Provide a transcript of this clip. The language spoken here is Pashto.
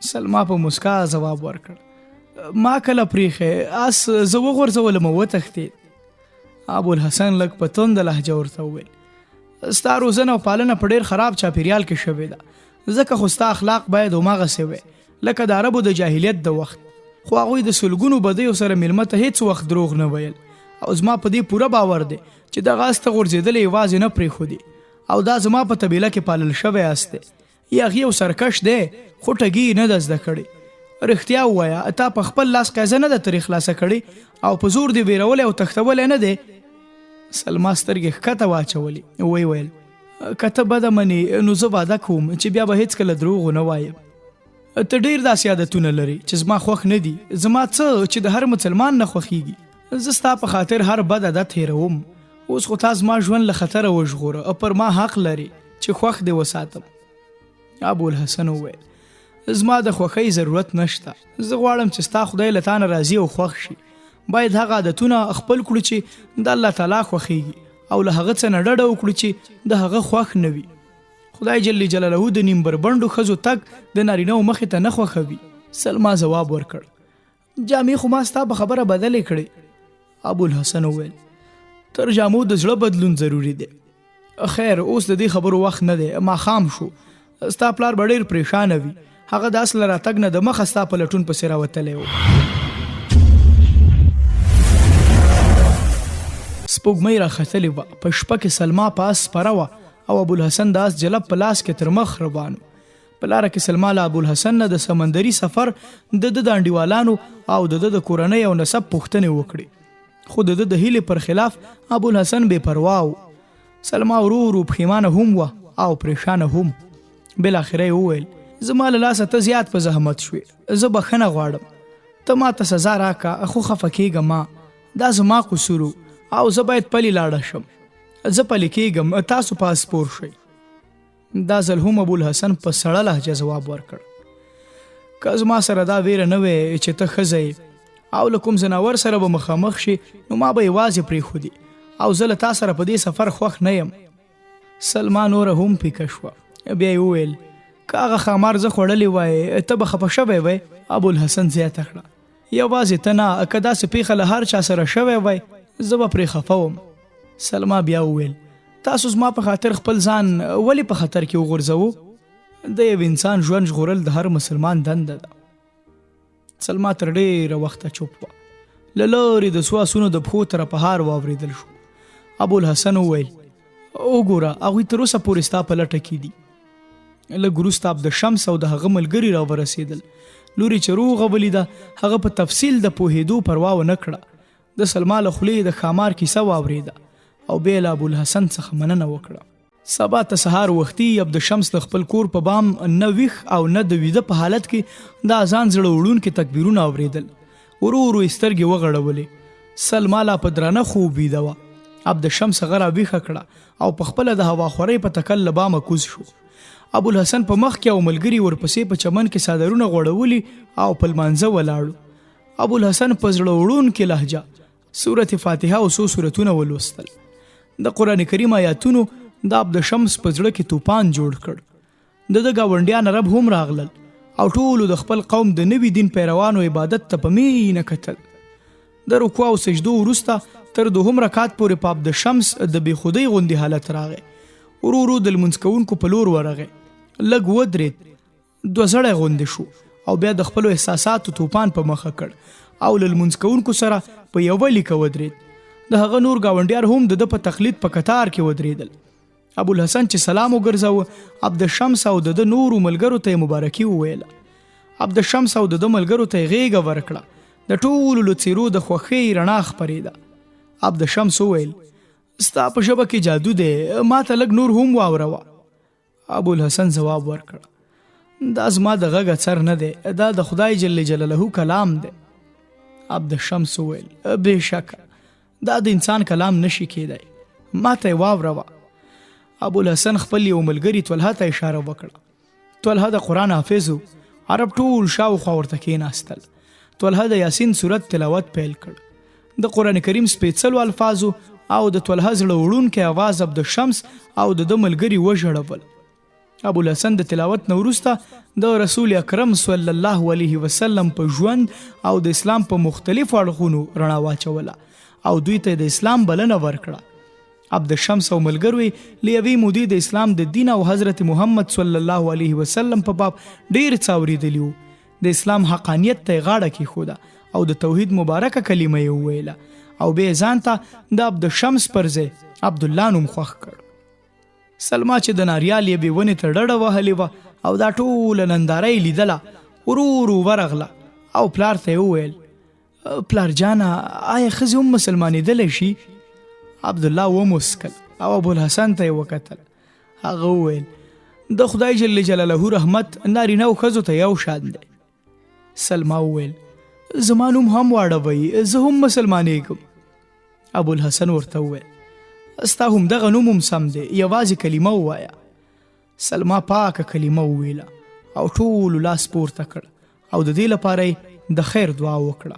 سلما په مسکا ځواب ورکړ ما کله پریښې اس زه وغورځولم وتښتېد. ابوالحسن لږ په تنده لهجه ورته وویل ستا روزنه او پالنه په ډېر خراب چاپېریال کې شوې ده ځکه خو ستا اخلاق باید هماغسې وی لکه د عربو د جاهلیت د وخت. خو هغوی د سلګونو بدیو سره میلمه ته هیڅ وخت دروغ نه ویل او زما په دې پوره باور دی چې دغه اس ته غورځېدلی یوازې نه پرېښودي او دا زما په طبیله کې پالل شوی اس دی. یغې یو سرکش دی خو ټګي نه ده زده کړې. رښتیا ووایه تا په خپل لاس قیزه نه ده ترې خلاصه کړې او په زور دې ویرولی او تښتولی نه دی. سلما سترګې ښکته واچولې ویې ویل که ته بده منې نو زه واده کوم چې بیا به هېڅکله دروغ ونه وایم. ته ډېر داسې عادتونه لري چې زما خوښ نه دي. زما څه چې د هر مسلمان نه خوښیږي. زه ستا په خاطر هر بد عادت هېروم. اوس خو تا زما ژوند له خطره وژغوره او پر ما حق لري چې خوښ دې وساتم. ابوالحسن وویل زما د خوښۍ ضرورت نشته. زه غواړم چې ستا خدای له تا نه راضي او خوښ شي. باید هغه عادتونه خپل کړو چې د الله تعالی خوښیږي او له هغه څه نه ډډه وکړو چې د هغه خوښ نه وي. خدای جل جلاله د نیم بربنډو ښځو تګ د نارینهو مخې ته نه خوښوي. سلما ځواب ورکړ جامې خو ما ستا په خبره بدلې کړې. ابوالحسن وویل تر جامو د زړه بدلون ضروري دی. خیر اوس د دې خبرو وخت نه دی. ماښام شو. ستا پلار به ډېر پریشانه وي. هغه د اصل راتګ نه د مخه ستا په لټون پسې راوتلی و. سپوږمۍ راختلې وه. په شپه کې سلما په اس سپره وه او ابوالحسن د اس جلب په لاس کې تر مخ روان و. په لاره کې سلما له ابوالحسن نه د سمندري سفر د د انډیوالانو او د د کورنۍ او نسب پوښتنې وکړې. خو د د هیلې پر خلاف ابوالحسن بې پروا و. سلما ورو ورو پښیمانه هم وه او پریشانه هم. بالاخره یې وویل زما له لاسه ته زیات په زحمت شوې. زه بخښنه غواړم. ته ما ته سزا راکړه خو خفه کېږم ما. دا زما قصور او زه باید پلي لاړه شم. زه پلي کېږم تاسو پاس سپور شئ. دا ځل هم ابوالحسن په سړه لهجه ځواب ورکړ که زما سره دا ویره نه وی چې ته ښځه او له کوم ځناور سره به مخامخ شي نو ما به یوازې پرېښودي او زه له تا سره په دې سفر خوښ نه یم. سلما نوره هم پیکه شوه. بیا یې وویل که هغه ښامار زه خوړلی وای ته به خفه شوی وی. ابوالحسن زیاته کړه یوازې ته نه که داسې پیښه له هر چا سره شوی وای زه به پرې خفه وم. سلما بیا وویل تاسو زما په خاطر خپل ځان ولې په خطر کې وغورځوو؟ د یو انسان ژوند ژغورل د هر مسلمان دنده ده. سلما تر ډېره وخته چوپ وه. له لرې د څو آسونو د پښو ترپهار واورېدل شو. ابوالحسن وویل وګوره هغوی تر اوسه پورې ستا په لټه کې دي. لږ وروسته عبدالشمس او د هغه ملګري راورسېدل. لورې چې روغه ولیده هغه په تفصیل د پوهېدو پروا ونه کړه. د سلما له خولې د ښامار کیسه واورېده او بیا له ابوالحسن څخه مننه وکړه. سبا ته سهار وختي عبدالشمس د خپل کور په بام نه ویښ او نه د ویده په حالت کې د اذان زړه وړونکي تکبیرونه اورېدل. ورو ورو یې سترګې وغړولې. سلما لا په درانه خوب ویده وه. عبدالشمس هغه راویښه کړه او په خپله د هواخورۍ په تکل له بامه کوز شو. ابوالحسن په مخ کې او ملګري ورپسې په چمن کې څادرونه غوړولي او په لمانځه ولاړو. ابوالحسن په زړه وړونکې لهجه سورت فاتحه او څو سورتونه ولوستل. د قرآن کریم آیاتونو د عبدالشمس په زړه کې توپان جوړ کړ. د ګاونډیان عرب هم راغلل او ټولو د خپل قوم د نوي دین پیروانو عبادت ته په مینه کتل. د رکوع او سجدو وروسته تر دوهم رکعت پورې په عبدالشمس د بېخودۍ غوندې حالت راغی. ورو ورو د لمونځ کوونکو په لور ورغی. لږ ودرېد. دوه زړی غوندې شو او بیا د خپلو احساساتو توپان په مخه کړ او له لمونځ کوونکو سره په یوه لیکه ودرېد. د هغه نور ګاونډیان هم د په تقلید په کتار کې ودرېدل. ابوالحسن چې سلام وګرځاوه عبدالشمس او د نورو ملګرو ته یې مبارکي وویله. عبدالشمس او د ملګرو ته یې غېږه ورکړه. د ټولو له څېرو د خوښۍ رڼا خپرېده. عبدالشمس وویل ستا په ژبه کې جادو دی ما ته لږ نور هم واوروه. ابوالحسن ځواب ورکړه دا زما د غږ اثر نه دی دا د خدای جل جلاله کلام دی. عبدالشمس وویل بېشکه دا د انسان کلام نشي کېدی ما ته یې واوروه. ابوالحسن خپل یو ملګري طلحه ته اشاره وکړه. طلحه د قرآن حافظ و. عرب ټول شاوخوا ورته کېناستل. طلحه د یاسین سورت تلاوت پیل کړ. د قرآن کریم سپېڅلو الفاظو او د طلحه زړه وړونکی اواز عبدالشمس او د ملګري وژړول. ابوالحسن د تلاوت نه وروسته د رسول اکرم صلی الله علیه وسلم په ژوند او د اسلام په مختلفو اړخونو رڼا واچوله او دوی ته د اسلام بلنه ورکړه. عبدالشمس او ملګرو یې له یوې مودې د اسلام د دین او حضرت محمد صلی الله علیه وسلم په باب ډېر څه اورېدلي وو. د اسلام حقانیت ته یې غاړه کېښوده او د توحید مبارکه کلمه یې وویله او بیا یې ځان ته د عبدالشمس پر ځای عبدالله نوم خوښ کړ. سلما چې د ناریال یې بې ونې ته ډډه وهلې وه او دا ټوله ننداره یې لیدله ورو ورو ورغله او پلار ته یې وویل پلار جانه آیا ښځې هم مسلمانېدلی شي؟ عبدالله وموسکل او ابوالحسن ته یې وکتل. هغه وویل د خدای جل جلاله رحمت نارینه او ښځو ته یو شان دی. سلما وویل زما نوم هم واړوئ زه هم مسلمانېږم. ابوالحسن ورته وویل ستا هم دغه نوم هم سم دی یوازې کلمه ووایه. سلما پاکه کلمه وویله او ټولو لاس پورته کړ او د دې لپاره یې د خیر دعا وکړه.